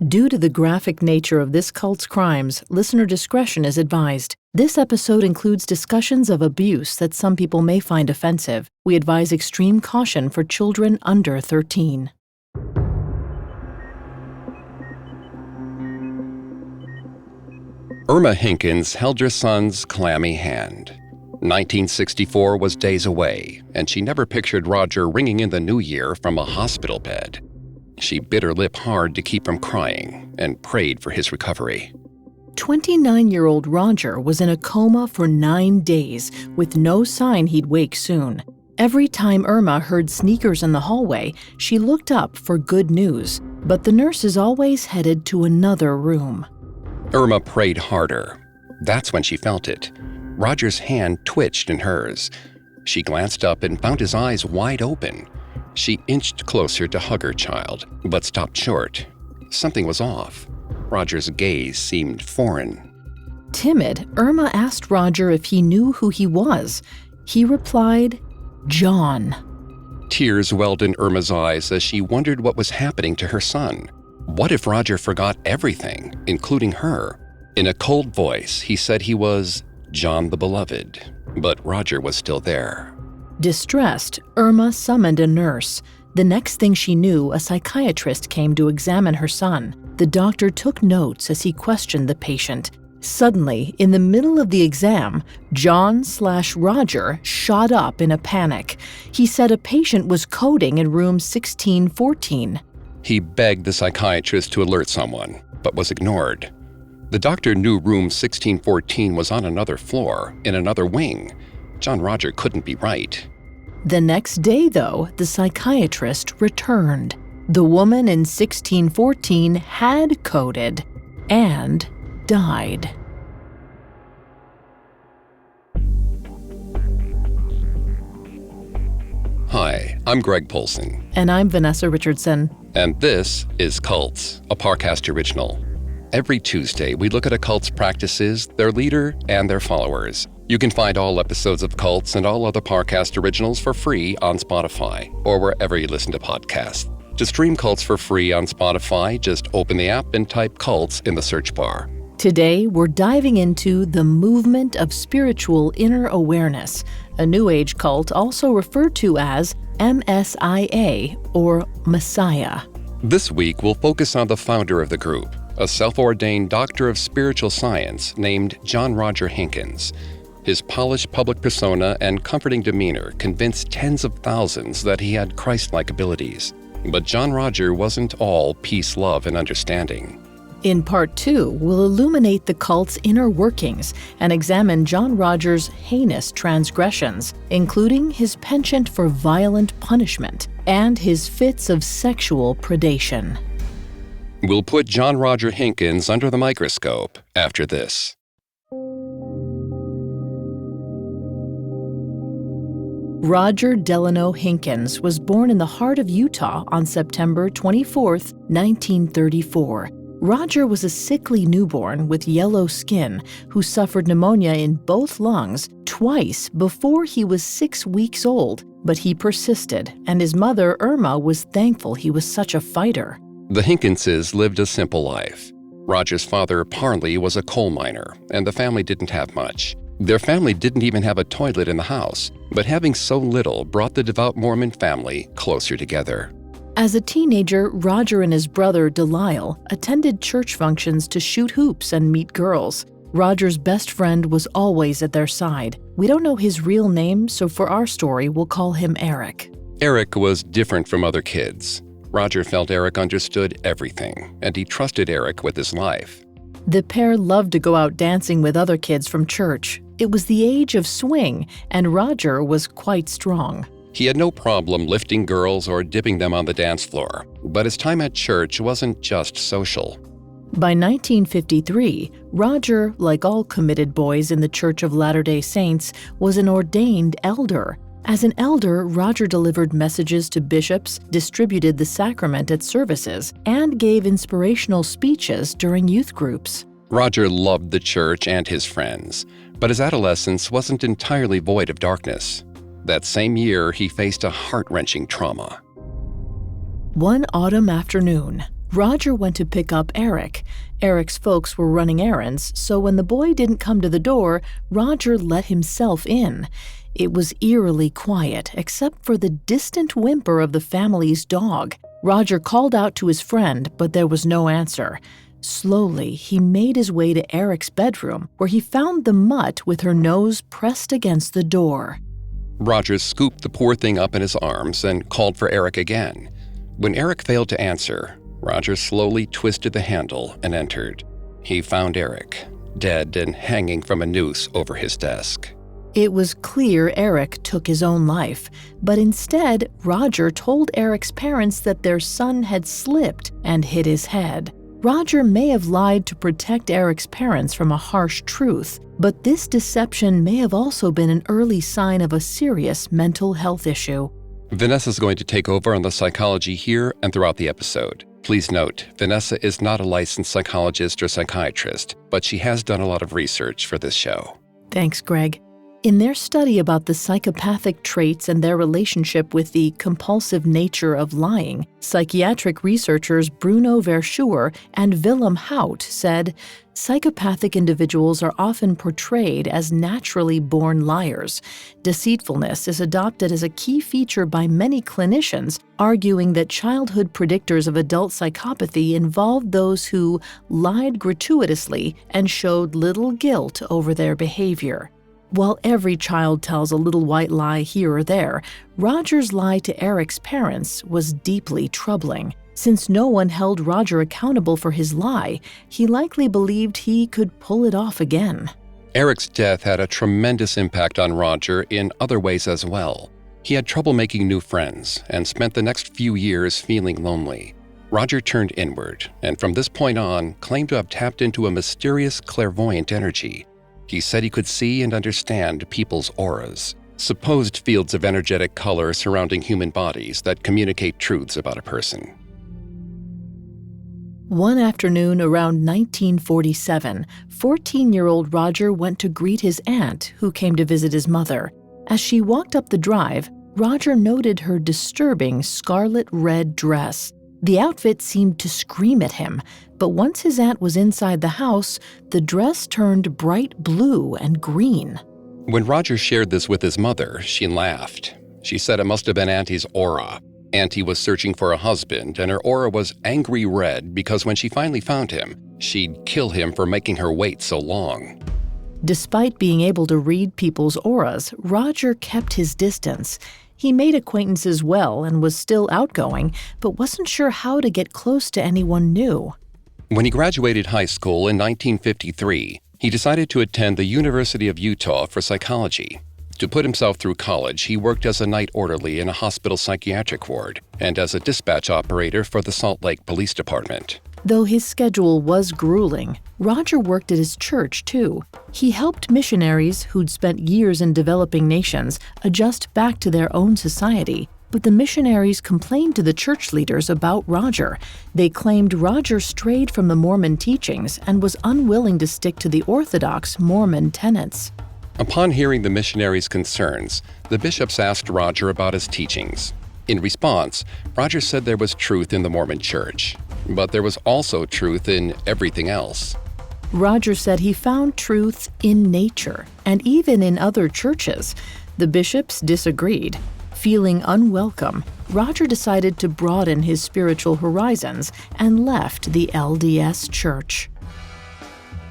Due to the graphic nature of this cult's crimes, listener discretion is advised. This episode includes discussions of abuse that some people may find offensive. We advise extreme caution for children under 13. Irma Hinkins held her son's clammy hand. 1964 was days away, and she never pictured Roger ringing in the new year from a hospital bed. She bit her lip hard to keep from crying and prayed for his recovery. 29-year-old Roger was in a coma for 9 days, with no sign he'd wake soon. Every time Irma heard sneakers in the hallway, she looked up for good news, but the nurses always headed to another room. Irma prayed harder. That's when she felt it. Roger's hand twitched in hers. She glanced up and found his eyes wide open. She inched closer to hug her child, but stopped short. Something was off. Roger's gaze seemed foreign. Timid, Irma asked Roger if he knew who he was. He replied, "John." Tears welled in Irma's eyes as she wondered what was happening to her son. What if Roger forgot everything, including her? In a cold voice, he said he was John the Beloved, but Roger was still there. Distressed, Irma summoned a nurse. The next thing she knew, a psychiatrist came to examine her son. The doctor took notes as he questioned the patient. Suddenly, in the middle of the exam, John/Roger shot up in a panic. He said a patient was coding in room 1614. He begged the psychiatrist to alert someone, but was ignored. The doctor knew room 1614 was on another floor, in another wing. John Roger couldn't be right. The next day, though, the psychiatrist returned. The woman in 1614 had coded and died. Hi, I'm Greg Polson. And I'm Vanessa Richardson. And this is Cults, a Parcast original. Every Tuesday, we look at a cult's practices, their leader, and their followers. You can find all episodes of Cults and all other Parcast originals for free on Spotify or wherever you listen to podcasts. To stream Cults for free on Spotify, just open the app and type Cults in the search bar. Today, we're diving into the movement of spiritual inner awareness, a New Age cult also referred to as MSIA or Messiah. This week, we'll focus on the founder of the group, a self-ordained doctor of spiritual science named John Roger Hinkins. His polished public persona and comforting demeanor convinced tens of thousands that he had Christ-like abilities. But John Roger wasn't all peace, love, and understanding. In Part 2, we'll illuminate the cult's inner workings and examine John Roger's heinous transgressions, including his penchant for violent punishment and his fits of sexual predation. We'll put John Roger Hinkins under the microscope after this. Roger Delano Hinkins was born in the heart of Utah on September 24, 1934. Roger was a sickly newborn with yellow skin who suffered pneumonia in both lungs twice before he was 6 weeks old, but he persisted, and his mother, Irma, was thankful he was such a fighter. The Hinkinses lived a simple life. Roger's father, Parley, was a coal miner, and the family didn't have much. Their family didn't even have a toilet in the house, but having so little brought the devout Mormon family closer together. As a teenager, Roger and his brother, Delisle, attended church functions to shoot hoops and meet girls. Roger's best friend was always at their side. We don't know his real name, so for our story, we'll call him Eric. Eric was different from other kids. Roger felt Eric understood everything, and he trusted Eric with his life. The pair loved to go out dancing with other kids from church. It was the age of swing, and Roger was quite strong. He had no problem lifting girls or dipping them on the dance floor, but his time at church wasn't just social. By 1953, Roger, like all committed boys in the Church of Latter-day Saints, was an ordained elder. As an elder, Roger delivered messages to bishops, distributed the sacrament at services, and gave inspirational speeches during youth groups. Roger loved the church and his friends, but his adolescence wasn't entirely void of darkness. That same year, he faced a heart-wrenching trauma. One autumn afternoon, Roger went to pick up Eric. Eric's folks were running errands, so when the boy didn't come to the door, Roger let himself in. It was eerily quiet, except for the distant whimper of the family's dog. Roger called out to his friend, but there was no answer. Slowly, he made his way to Eric's bedroom, where he found the mutt with her nose pressed against the door. Roger scooped the poor thing up in his arms and called for Eric again. When Eric failed to answer, Roger slowly twisted the handle and entered. He found Eric, dead and hanging from a noose over his desk. It was clear Eric took his own life, but instead, Roger told Eric's parents that their son had slipped and hit his head. Roger may have lied to protect Eric's parents from a harsh truth, but this deception may have also been an early sign of a serious mental health issue. Vanessa's going to take over on the psychology here and throughout the episode. Please note, Vanessa is not a licensed psychologist or psychiatrist, but she has done a lot of research for this show. Thanks, Greg. In their study about the psychopathic traits and their relationship with the compulsive nature of lying, psychiatric researchers Bruno Verschuer and Willem Hout said, psychopathic individuals are often portrayed as naturally born liars. Deceitfulness is adopted as a key feature by many clinicians, arguing that childhood predictors of adult psychopathy involved those who lied gratuitously and showed little guilt over their behavior. While every child tells a little white lie here or there, Roger's lie to Eric's parents was deeply troubling. Since no one held Roger accountable for his lie, he likely believed he could pull it off again. Eric's death had a tremendous impact on Roger in other ways as well. He had trouble making new friends and spent the next few years feeling lonely. Roger turned inward, and from this point on, claimed to have tapped into a mysterious clairvoyant energy. He said he could see and understand people's auras, supposed fields of energetic color surrounding human bodies that communicate truths about a person. One afternoon around 1947, 14-year-old Roger went to greet his aunt, who came to visit his mother. As she walked up the drive, Roger noted her disturbing scarlet-red dress. The outfit seemed to scream at him, but once his aunt was inside the house, the dress turned bright blue and green. When Roger shared this with his mother, she laughed. She said it must have been Auntie's aura. Auntie was searching for a husband, and her aura was angry red because when she finally found him, she'd kill him for making her wait so long. Despite being able to read people's auras, Roger kept his distance. He made acquaintances well and was still outgoing, but wasn't sure how to get close to anyone new. When he graduated high school in 1953, he decided to attend the University of Utah for psychology. To put himself through college, he worked as a night orderly in a hospital psychiatric ward and as a dispatch operator for the Salt Lake Police Department. Though his schedule was grueling, Roger worked at his church, too. He helped missionaries who'd spent years in developing nations adjust back to their own society. But the missionaries complained to the church leaders about Roger. They claimed Roger strayed from the Mormon teachings and was unwilling to stick to the orthodox Mormon tenets. Upon hearing the missionaries' concerns, the bishops asked Roger about his teachings. In response, Roger said there was truth in the Mormon Church, but there was also truth in everything else. Roger said he found truth in nature and even in other churches. The bishops disagreed. Feeling unwelcome, Roger decided to broaden his spiritual horizons and left the LDS Church.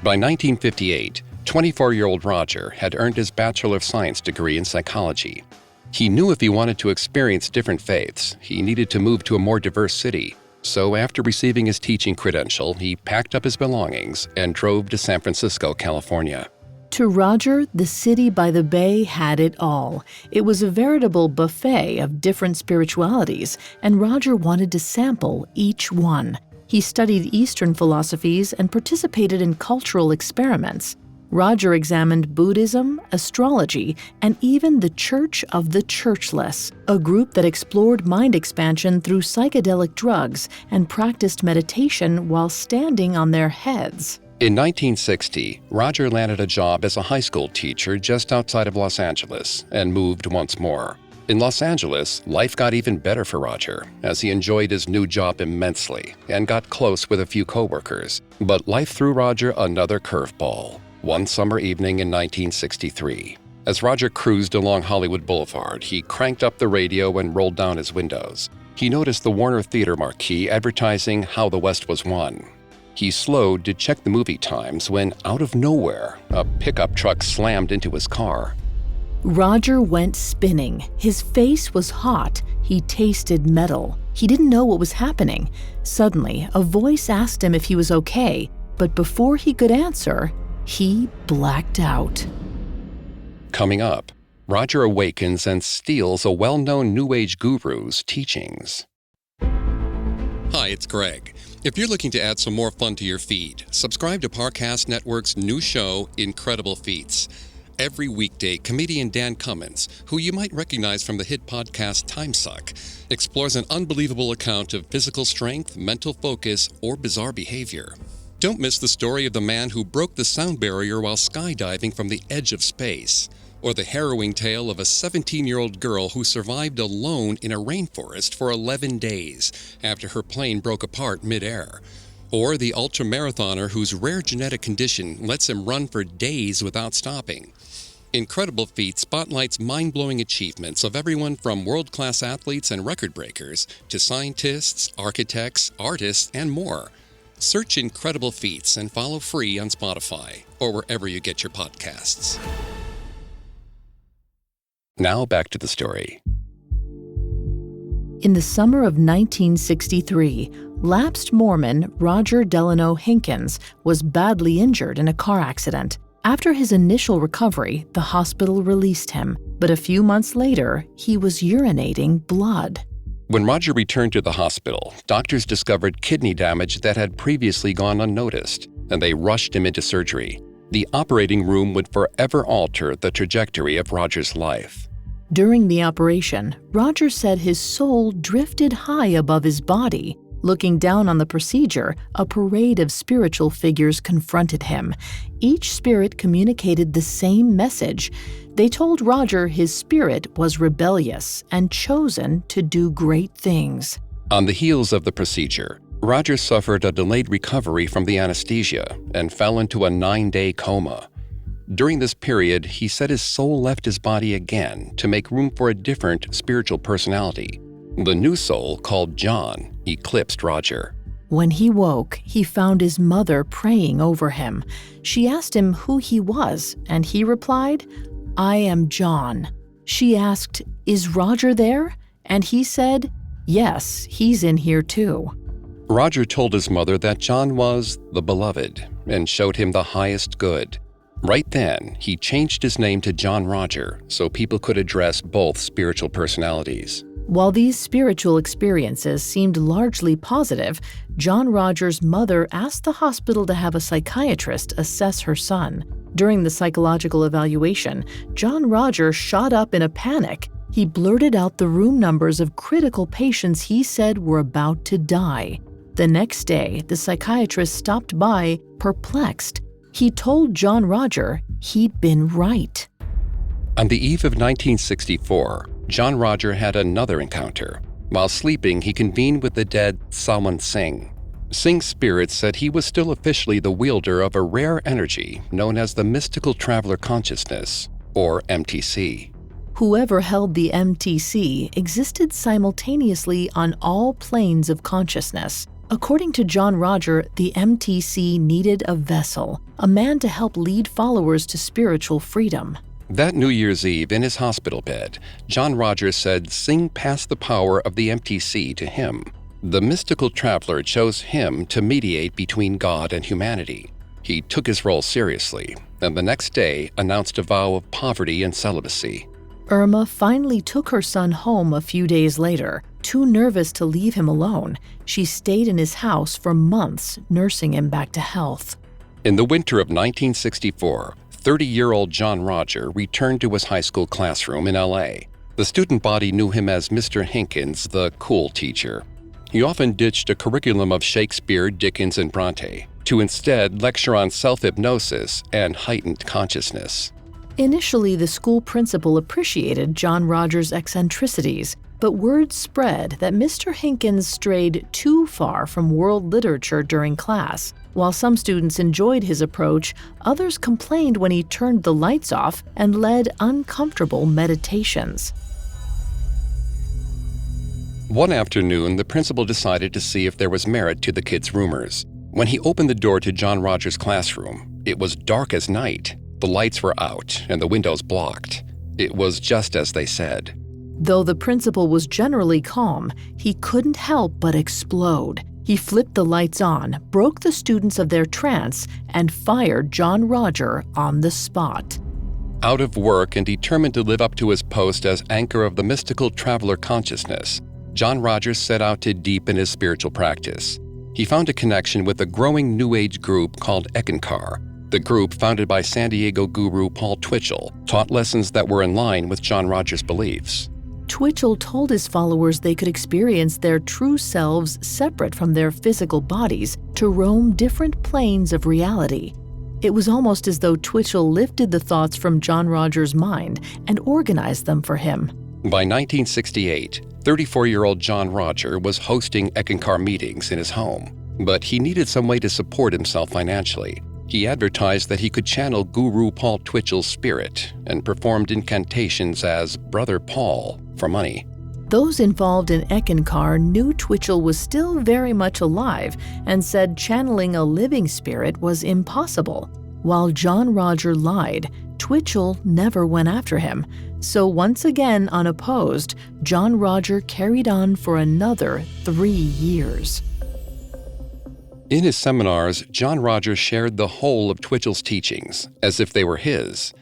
By 1958, 24-year-old Roger had earned his Bachelor of Science degree in psychology. He knew if he wanted to experience different faiths, he needed to move to a more diverse city. So after receiving his teaching credential, he packed up his belongings and drove to San Francisco, California. To Roger, the city by the bay had it all. It was a veritable buffet of different spiritualities, and Roger wanted to sample each one. He studied Eastern philosophies and participated in cultural experiments. Roger examined Buddhism, astrology, and even the Church of the Churchless, a group that explored mind expansion through psychedelic drugs and practiced meditation while standing on their heads. In 1960, Roger landed a job as a high school teacher just outside of Los Angeles and moved once more. In Los Angeles, life got even better for Roger as he enjoyed his new job immensely and got close with a few coworkers. But life threw Roger another curveball one summer evening in 1963. As Roger cruised along Hollywood Boulevard, he cranked up the radio and rolled down his windows. He noticed the Warner Theater marquee advertising How the West Was Won. He slowed to check the movie times when, out of nowhere, a pickup truck slammed into his car. Roger went spinning. His face was hot. He tasted metal. He didn't know what was happening. Suddenly, a voice asked him if he was okay, but before he could answer, he blacked out. Coming up, Roger awakens and steals a well-known New Age guru's teachings. Hi, it's Greg. If you're looking to add some more fun to your feed, subscribe to Parcast Network's new show, Incredible Feats. Every weekday, comedian Dan Cummins, who you might recognize from the hit podcast Time Suck, explores an unbelievable account of physical strength, mental focus, or bizarre behavior. Don't miss the story of the man who broke the sound barrier while skydiving from the edge of space, or the harrowing tale of a 17-year-old girl who survived alone in a rainforest for 11 days after her plane broke apart mid-air. Or the ultramarathoner whose rare genetic condition lets him run for days without stopping. Incredible Feats spotlights mind-blowing achievements of everyone from world-class athletes and record breakers to scientists, architects, artists, and more. Search Incredible Feats and follow free on Spotify or wherever you get your podcasts. Now back to the story. In the summer of 1963, lapsed Mormon Roger Delano Hinkins was badly injured in a car accident. After his initial recovery, the hospital released him, but a few months later, he was urinating blood. When Roger returned to the hospital, doctors discovered kidney damage that had previously gone unnoticed, and they rushed him into surgery. The operating room would forever alter the trajectory of Roger's life. During the operation, Roger said his soul drifted high above his body. Looking down on the procedure, a parade of spiritual figures confronted him. Each spirit communicated the same message. They told Roger his spirit was rebellious and chosen to do great things. On the heels of the procedure, Roger suffered a delayed recovery from the anesthesia and fell into a 9-day coma. During this period, he said his soul left his body again to make room for a different spiritual personality. The new soul, called John, eclipsed Roger. When he woke, he found his mother praying over him. She asked him who he was, and he replied, "I am John." She asked, "Is Roger there?" And he said, "Yes, he's in here too." Roger told his mother that John was the beloved and showed him the highest good. Right then, he changed his name to John Roger so people could address both spiritual personalities. While these spiritual experiences seemed largely positive, John Roger's mother asked the hospital to have a psychiatrist assess her son. During the psychological evaluation, John Roger shot up in a panic. He blurted out the room numbers of critical patients he said were about to die. The next day, the psychiatrist stopped by, perplexed. He told John Roger he'd been right. On the eve of 1964, John Roger had another encounter. While sleeping, he convened with the dead Salman Singh. Singh's spirit said he was still officially the wielder of a rare energy known as the Mystical Traveler Consciousness, or MTC. Whoever held the MTC existed simultaneously on all planes of consciousness. According to John Roger, the MTC needed a vessel, a man to help lead followers to spiritual freedom. That New Year's Eve, in his hospital bed, John Roger said Singh passed the power of the MTC to him. The mystical traveler chose him to mediate between God and humanity. He took his role seriously, and the next day announced a vow of poverty and celibacy. Irma finally took her son home a few days later. Too nervous to leave him alone, she stayed in his house for months, nursing him back to health. In the winter of 1964, 30-year-old John Roger returned to his high school classroom in L.A. The student body knew him as Mr. Hinkins, the cool teacher. He often ditched a curriculum of Shakespeare, Dickens, and Bronte to instead lecture on self-hypnosis and heightened consciousness. Initially, the school principal appreciated John Rogers' eccentricities, but word spread that Mr. Hinkins strayed too far from world literature during class. While some students enjoyed his approach, others complained when he turned the lights off and led uncomfortable meditations. One afternoon, the principal decided to see if there was merit to the kids' rumors. When he opened the door to John Rogers' classroom, it was dark as night. The lights were out and the windows blocked. It was just as they said. Though the principal was generally calm, he couldn't help but explode. He flipped the lights on, broke the students of their trance, and fired John Roger on the spot. Out of work and determined to live up to his post as anchor of the mystical traveler consciousness, John Rogers set out to deepen his spiritual practice. He found a connection with a growing New Age group called Eckankar. The group, founded by San Diego guru Paul Twitchell, taught lessons that were in line with John Rogers' beliefs. Twitchell told his followers they could experience their true selves separate from their physical bodies to roam different planes of reality. It was almost as though Twitchell lifted the thoughts from John Rogers' mind and organized them for him. By 1968, 34-year-old John Roger was hosting Eckankar meetings in his home, but he needed some way to support himself financially. He advertised that he could channel Guru Paul Twitchell's spirit and performed incantations as Brother Paul for money. Those involved in Eckankar knew Twitchell was still very much alive and said channeling a living spirit was impossible. While John Roger lied, Twitchell never went after him. So once again unopposed, John Roger carried on for another 3 years. In his seminars, John Rogers shared the whole of Twitchell's teachings, as if they were his.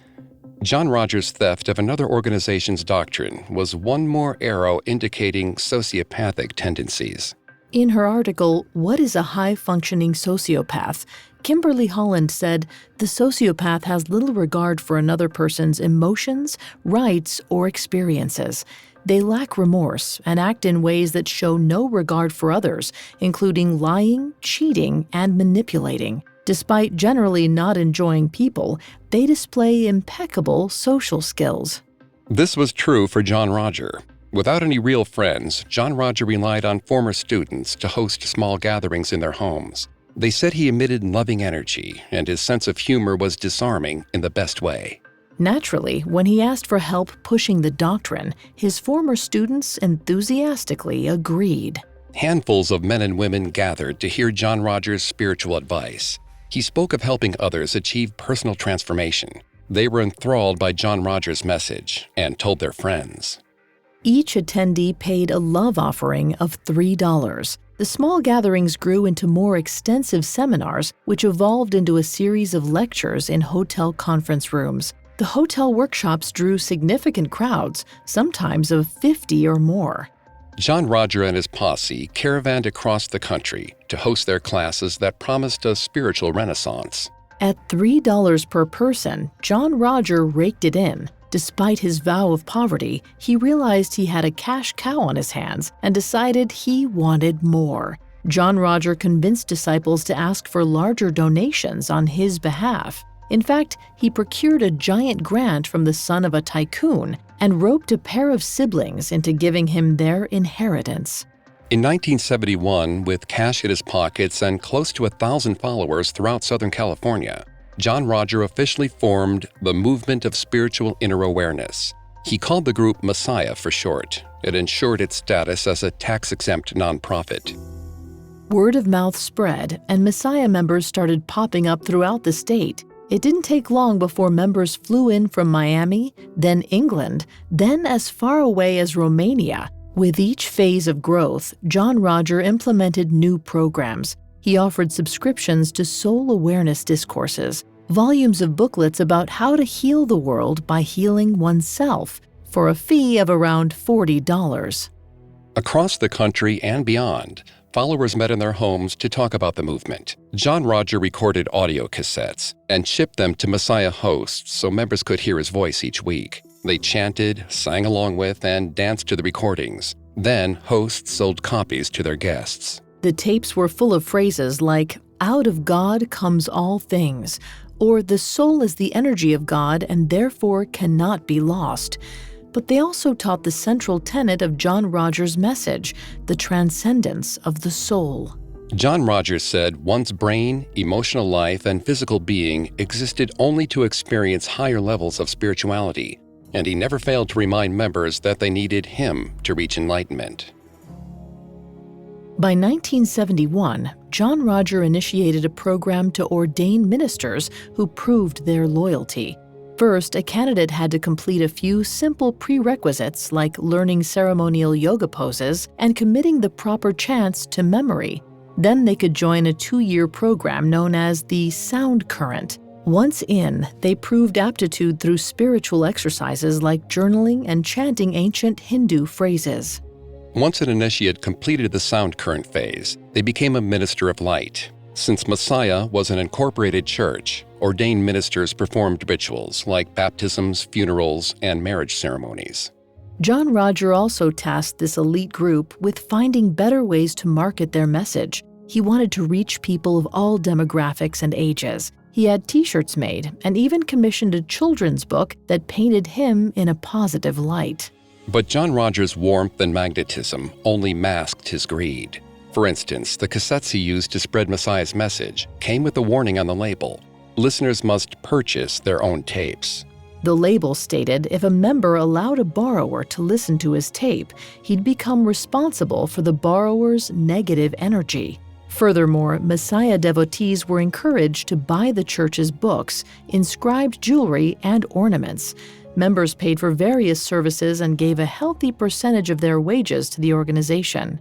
John Rogers' theft of another organization's doctrine was one more arrow indicating sociopathic tendencies. In her article, What is a High-Functioning Sociopath?, Kimberly Holland said, the sociopath has little regard for another person's emotions, rights, or experiences. They lack remorse and act in ways that show no regard for others, including lying, cheating, and manipulating. Despite generally not enjoying people, they display impeccable social skills. This was true for John Roger. Without any real friends, John Roger relied on former students to host small gatherings in their homes. They said he emitted loving energy, and his sense of humor was disarming in the best way. Naturally, when he asked for help pushing the doctrine, his former students enthusiastically agreed. Handfuls of men and women gathered to hear John Rogers' spiritual advice. He spoke of helping others achieve personal transformation. They were enthralled by John Rogers' message and told their friends. Each attendee paid a love offering of $3. The small gatherings grew into more extensive seminars, which evolved into a series of lectures in hotel conference rooms. The hotel workshops drew significant crowds, sometimes of 50 or more. John Roger and his posse caravanned across the country to host their classes that promised a spiritual renaissance. At $3 per person, John Roger raked it in. Despite his vow of poverty, he realized he had a cash cow on his hands and decided he wanted more. John Roger convinced disciples to ask for larger donations on his behalf. In fact, he procured a giant grant from the son of a tycoon and roped a pair of siblings into giving him their inheritance. In 1971, with cash in his pockets and close to 1,000 followers throughout Southern California, John Roger officially formed the Movement of Spiritual Inner Awareness. He called the group Messiah for short. It ensured its status as a tax-exempt nonprofit. Word of mouth spread, and Messiah members started popping up throughout the state. It didn't take long before members flew in from Miami, then England, then as far away as Romania. With each phase of growth, John Roger implemented new programs. He offered subscriptions to soul awareness discourses, volumes of booklets about how to heal the world by healing oneself, for a fee of around $40. Across the country and beyond, followers met in their homes to talk about the movement. John Roger recorded audio cassettes and shipped them to Messiah hosts so members could hear his voice each week. They chanted, sang along with, and danced to the recordings. Then, hosts sold copies to their guests. The tapes were full of phrases like, "Out of God comes all things," or the soul is the energy of God and therefore cannot be lost. But they also taught the central tenet of John Rogers' message, the transcendence of the soul. John Rogers said one's brain, emotional life, and physical being existed only to experience higher levels of spirituality, and he never failed to remind members that they needed him to reach enlightenment. By 1971, John Roger initiated a program to ordain ministers who proved their loyalty. First, a candidate had to complete a few simple prerequisites like learning ceremonial yoga poses and committing the proper chants to memory. Then they could join a 2-year program known as the Sound Current. Once in, they proved aptitude through spiritual exercises like journaling and chanting ancient Hindu phrases. Once an initiate completed the sound current phase, they became a minister of light. Since Messiah was an incorporated church, ordained ministers performed rituals like baptisms, funerals, and marriage ceremonies. John Roger also tasked this elite group with finding better ways to market their message. He wanted to reach people of all demographics and ages. He had t-shirts made and even commissioned a children's book that painted him in a positive light. But John Rogers' warmth and magnetism only masked his greed. For instance, the cassettes he used to spread Messiah's message came with a warning on the label: listeners must purchase their own tapes. The label stated if a member allowed a borrower to listen to his tape, he'd become responsible for the borrower's negative energy. Furthermore, Messiah devotees were encouraged to buy the church's books, inscribed jewelry, and ornaments. Members paid for various services and gave a healthy percentage of their wages to the organization.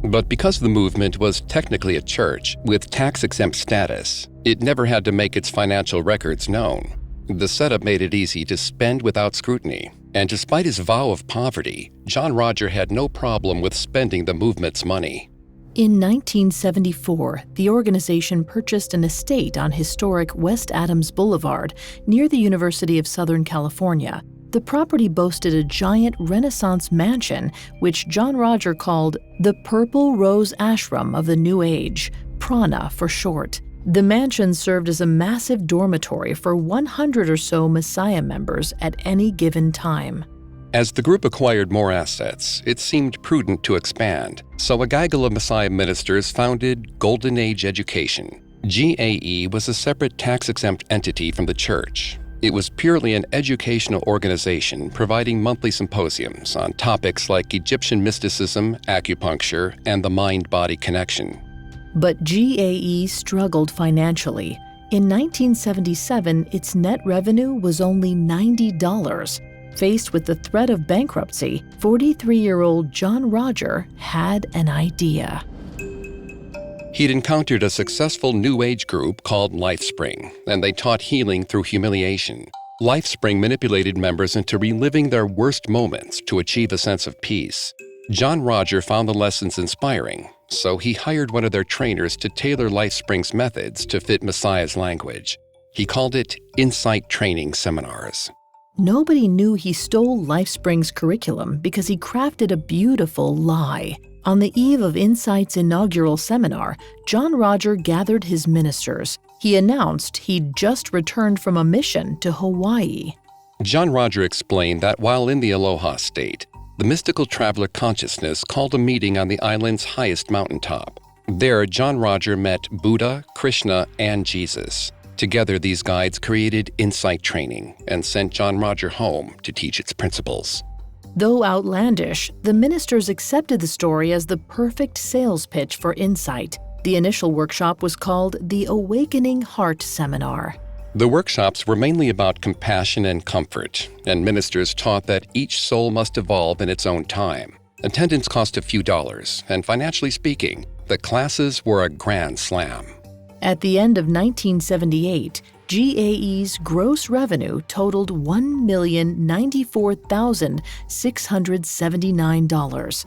But because the movement was technically a church with tax-exempt status, it never had to make its financial records known. The setup made it easy to spend without scrutiny, and despite his vow of poverty, John Roger had no problem with spending the movement's money. In 1974, the organization purchased an estate on historic West Adams Boulevard near the University of Southern California. The property boasted a giant Renaissance mansion, which John Roger called the Purple Rose Ashram of the New Age, Prana for short. The mansion served as a massive dormitory for 100 or so Messiah members at any given time. As the group acquired more assets, it seemed prudent to expand, so a gaggle of Messiah ministers founded Golden Age Education. GAE was a separate tax-exempt entity from the church. It was purely an educational organization providing monthly symposiums on topics like Egyptian mysticism, acupuncture, and the mind-body connection. But GAE struggled financially. In 1977, its net revenue was only $90. Faced with the threat of bankruptcy, 43-year-old John Roger had an idea. He'd encountered a successful New Age group called LifeSpring, and they taught healing through humiliation. LifeSpring manipulated members into reliving their worst moments to achieve a sense of peace. John Roger found the lessons inspiring, so he hired one of their trainers to tailor LifeSpring's methods to fit Messiah's language. He called it Insight Training Seminars. Nobody knew he stole LifeSpring's curriculum because he crafted a beautiful lie. On the eve of Insight's inaugural seminar, John Roger gathered his ministers. He announced he'd just returned from a mission to Hawaii. John Roger explained that while in the Aloha State, the mystical traveler consciousness called a meeting on the island's highest mountaintop. There, John Roger met Buddha, Krishna, and Jesus. Together, these guides created Insight Training and sent John Roger home to teach its principles. Though outlandish, the ministers accepted the story as the perfect sales pitch for Insight. The initial workshop was called the Awakening Heart Seminar. The workshops were mainly about compassion and comfort, and ministers taught that each soul must evolve in its own time. Attendance cost a few dollars, and financially speaking, the classes were a grand slam. At the end of 1978, GAE's gross revenue totaled $1,094,679.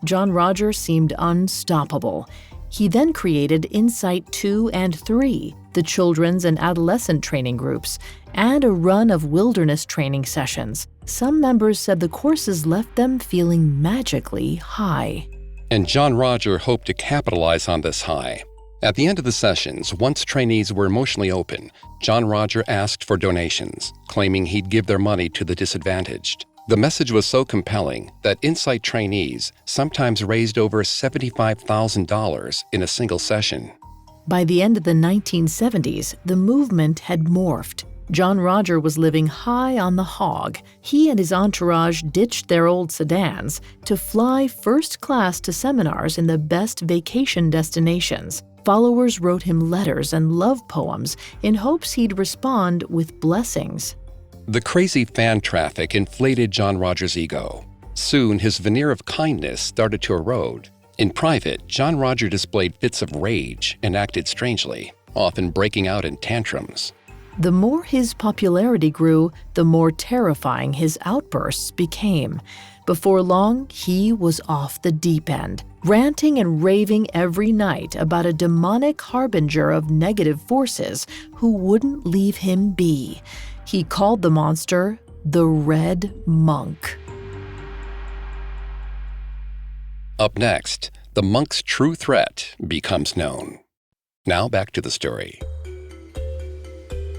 John Roger seemed unstoppable. He then created Insight 2 and 3, the children's and adolescent training groups, and a run of wilderness training sessions. Some members said the courses left them feeling magically high. And John Roger hoped to capitalize on this high. At the end of the sessions, once trainees were emotionally open, John Roger asked for donations, claiming he'd give their money to the disadvantaged. The message was so compelling that Insight trainees sometimes raised over $75,000 in a single session. By the end of the 1970s, the movement had morphed. John Roger was living high on the hog. He and his entourage ditched their old sedans to fly first class to seminars in the best vacation destinations. Followers wrote him letters and love poems in hopes he'd respond with blessings. The crazy fan traffic inflated John Roger's ego. Soon, his veneer of kindness started to erode. In private, John Roger displayed fits of rage and acted strangely, often breaking out in tantrums. The more his popularity grew, the more terrifying his outbursts became. Before long, he was off the deep end, ranting and raving every night about a demonic harbinger of negative forces who wouldn't leave him be. He called the monster the Red Monk. Up next, the monk's true threat becomes known. Now back to the story.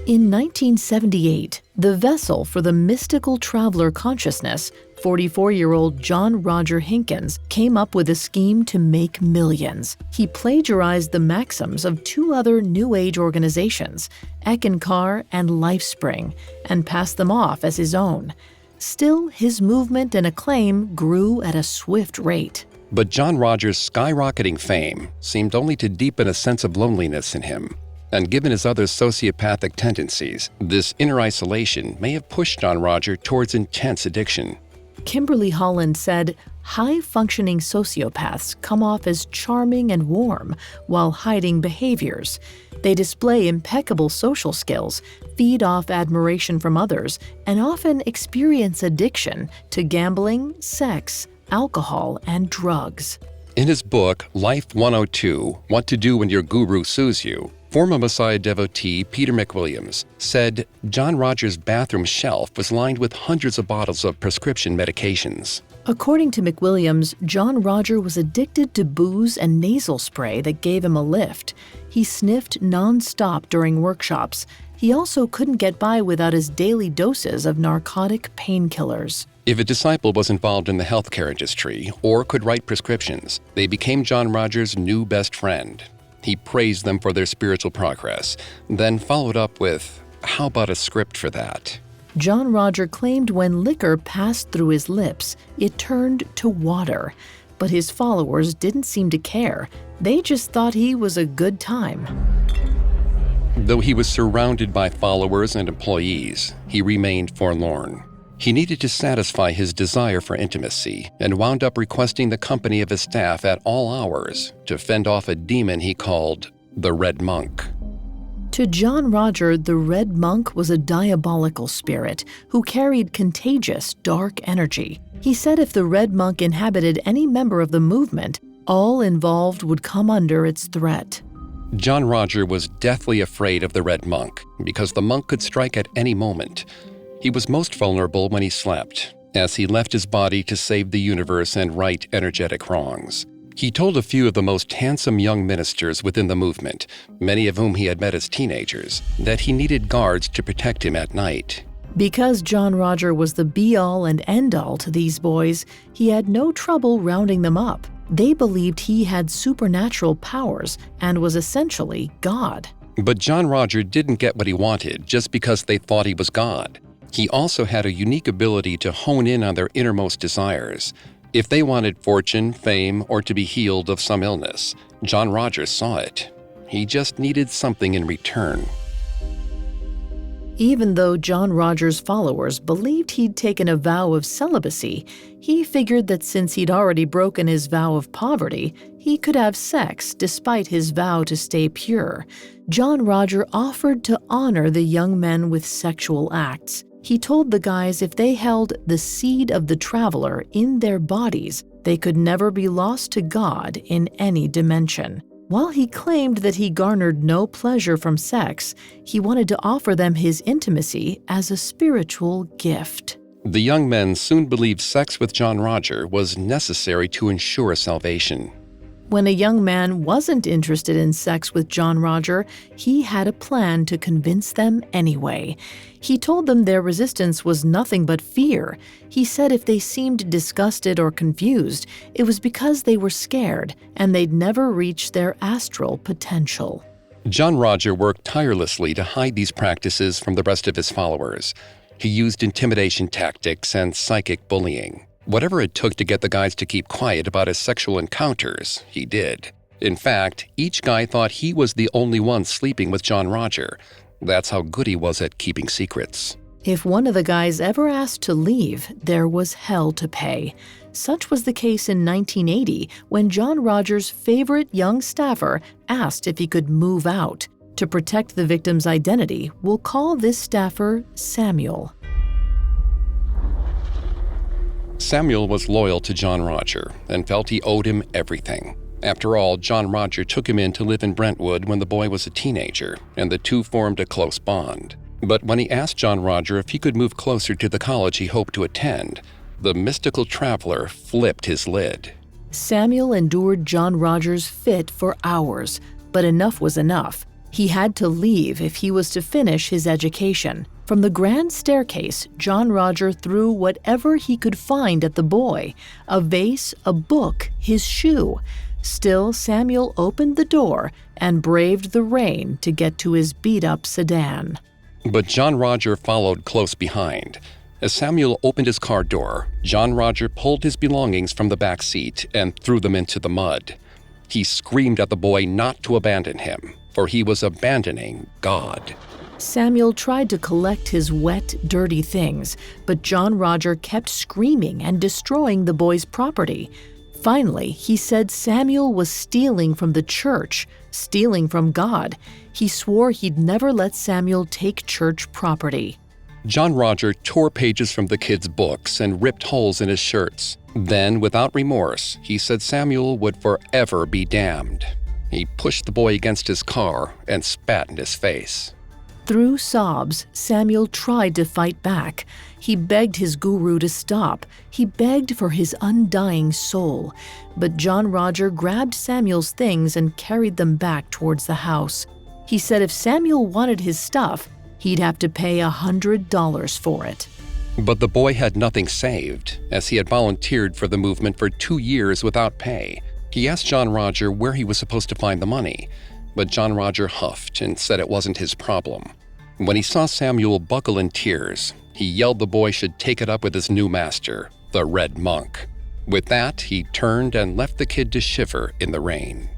In 1978, the vessel for the mystical traveler consciousness, 44-year-old John Roger Hinkins, came up with a scheme to make millions. He plagiarized the maxims of two other New Age organizations, Eckankar and LifeSpring, and passed them off as his own. Still, his movement and acclaim grew at a swift rate. But John Roger's skyrocketing fame seemed only to deepen a sense of loneliness in him. And given his other sociopathic tendencies, this inner isolation may have pushed John Roger towards intense addiction. Kimberly Holland said, high-functioning sociopaths come off as charming and warm while hiding behaviors. They display impeccable social skills, feed off admiration from others, and often experience addiction to gambling, sex, alcohol, and drugs. In his book, Life 102, What to Do When Your Guru Sues You, former Messiah devotee Peter McWilliams said John Roger's bathroom shelf was lined with hundreds of bottles of prescription medications. According to McWilliams, John Roger was addicted to booze and nasal spray that gave him a lift. He sniffed non-stop during workshops. He also couldn't get by without his daily doses of narcotic painkillers. If a disciple was involved in the healthcare industry or could write prescriptions, they became John Roger's new best friend. He praised them for their spiritual progress, then followed up with, "How about a script for that?" John Roger claimed when liquor passed through his lips, it turned to water. But his followers didn't seem to care. They just thought he was a good time. Though he was surrounded by followers and employees, he remained forlorn. He needed to satisfy his desire for intimacy and wound up requesting the company of his staff at all hours to fend off a demon he called the Red Monk. To John Roger, the Red Monk was a diabolical spirit who carried contagious, dark energy. He said if the Red Monk inhabited any member of the movement, all involved would come under its threat. John Roger was deathly afraid of the Red Monk because the monk could strike at any moment. He was most vulnerable when he slept, as he left his body to save the universe and right energetic wrongs. He told a few of the most handsome young ministers within the movement, many of whom he had met as teenagers, that he needed guards to protect him at night. Because John Roger was the be-all and end-all to these boys, he had no trouble rounding them up. They believed he had supernatural powers and was essentially God. But John Roger didn't get what he wanted just because they thought he was God. He also had a unique ability to hone in on their innermost desires. If they wanted fortune, fame, or to be healed of some illness, John Roger saw it. He just needed something in return. Even though John Roger's followers believed he'd taken a vow of celibacy, he figured that since he'd already broken his vow of poverty, he could have sex despite his vow to stay pure. John Roger offered to honor the young men with sexual acts. He told the guys if they held the seed of the traveler in their bodies, they could never be lost to God in any dimension. While he claimed that he garnered no pleasure from sex, he wanted to offer them his intimacy as a spiritual gift. The young men soon believed sex with John Roger was necessary to ensure salvation. When a young man wasn't interested in sex with John Roger, he had a plan to convince them anyway. He told them their resistance was nothing but fear. He said if they seemed disgusted or confused, it was because they were scared and they'd never reach their astral potential. John Roger worked tirelessly to hide these practices from the rest of his followers. He used intimidation tactics and psychic bullying. Whatever it took to get the guys to keep quiet about his sexual encounters, he did. In fact, each guy thought he was the only one sleeping with John Roger. That's how good he was at keeping secrets. If one of the guys ever asked to leave, there was hell to pay. Such was the case in 1980 when John Roger's favorite young staffer asked if he could move out. To protect the victim's identity, we'll call this staffer Samuel. Samuel was loyal to John Roger and felt he owed him everything. After all, John Roger took him in to live in Brentwood when the boy was a teenager, and the two formed a close bond. But when he asked John Roger if he could move closer to the college he hoped to attend, the mystical traveler flipped his lid. Samuel endured John Roger's fit for hours, but enough was enough. He had to leave if he was to finish his education. From the grand staircase, John Roger threw whatever he could find at the boy: a vase, a book, his shoe. Still, Samuel opened the door and braved the rain to get to his beat-up sedan. But John Roger followed close behind. As Samuel opened his car door, John Roger pulled his belongings from the back seat and threw them into the mud. He screamed at the boy not to abandon him, for he was abandoning God. Samuel tried to collect his wet, dirty things, but John Roger kept screaming and destroying the boy's property. Finally, he said Samuel was stealing from the church, stealing from God. He swore he'd never let Samuel take church property. John Roger tore pages from the kid's books and ripped holes in his shirts. Then, without remorse, he said Samuel would forever be damned. He pushed the boy against his car and spat in his face. Through sobs, Samuel tried to fight back. He begged his guru to stop. He begged for his undying soul. But John Roger grabbed Samuel's things and carried them back towards the house. He said if Samuel wanted his stuff, he'd have to pay $100 for it. But the boy had nothing saved, as he had volunteered for the movement for 2 years without pay. He asked John Roger where he was supposed to find the money, but John Roger huffed and said it wasn't his problem. When he saw Samuel buckle in tears, he yelled the boy should take it up with his new master, the Red Monk. With that, he turned and left the kid to shiver in the rain.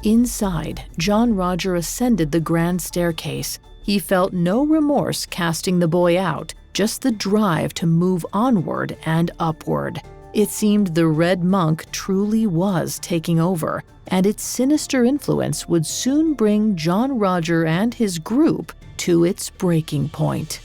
Inside, John Roger ascended the grand staircase. He felt no remorse casting the boy out, just the drive to move onward and upward. It seemed the Red Monk truly was taking over, and its sinister influence would soon bring John Roger and his group to its breaking point.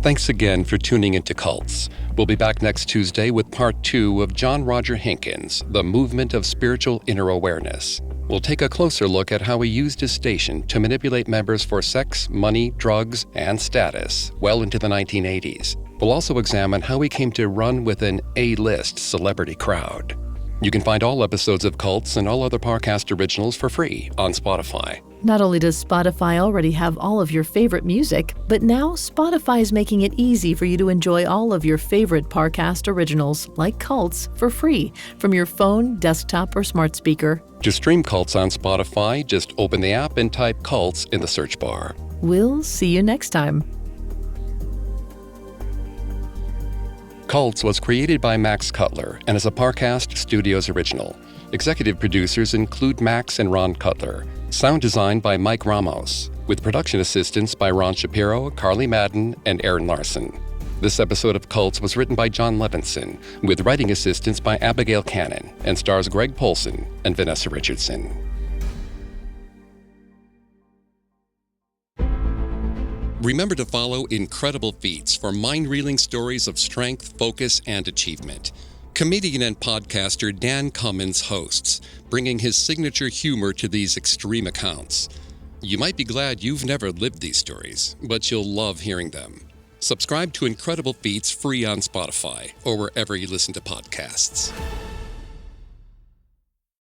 Thanks again for tuning into Cults. We'll be back next Tuesday with part 2 of John Roger Hinkins, The Movement of Spiritual Inner Awareness. We'll take a closer look at how he used his station to manipulate members for sex, money, drugs, and status well into the 1980s. We'll also examine how he came to run with an A-list celebrity crowd. You can find all episodes of Cults and all other Parcast originals for free on Spotify. Not only does Spotify already have all of your favorite music, but now Spotify is making it easy for you to enjoy all of your favorite Parcast originals, like Cults, for free from your phone, desktop, or smart speaker. To stream Cults on Spotify, just open the app and type Cults in the search bar. We'll see you next time. Cults was created by Max Cutler and is a Parcast Studios original. Executive producers include Max and Ron Cutler. Sound design by Mike Ramos, with production assistance by Ron Shapiro, Carly Madden, and Aaron Larson. This episode of Cults was written by John Levinson, with writing assistance by Abigail Cannon, and stars Greg Polson and Vanessa Richardson. Remember to follow Incredible Feats for mind-reeling stories of strength, focus, and achievement. Comedian and podcaster Dan Cummins hosts, bringing his signature humor to these extreme accounts. You might be glad you've never lived these stories, but you'll love hearing them. Subscribe to Incredible Feats free on Spotify or wherever you listen to podcasts.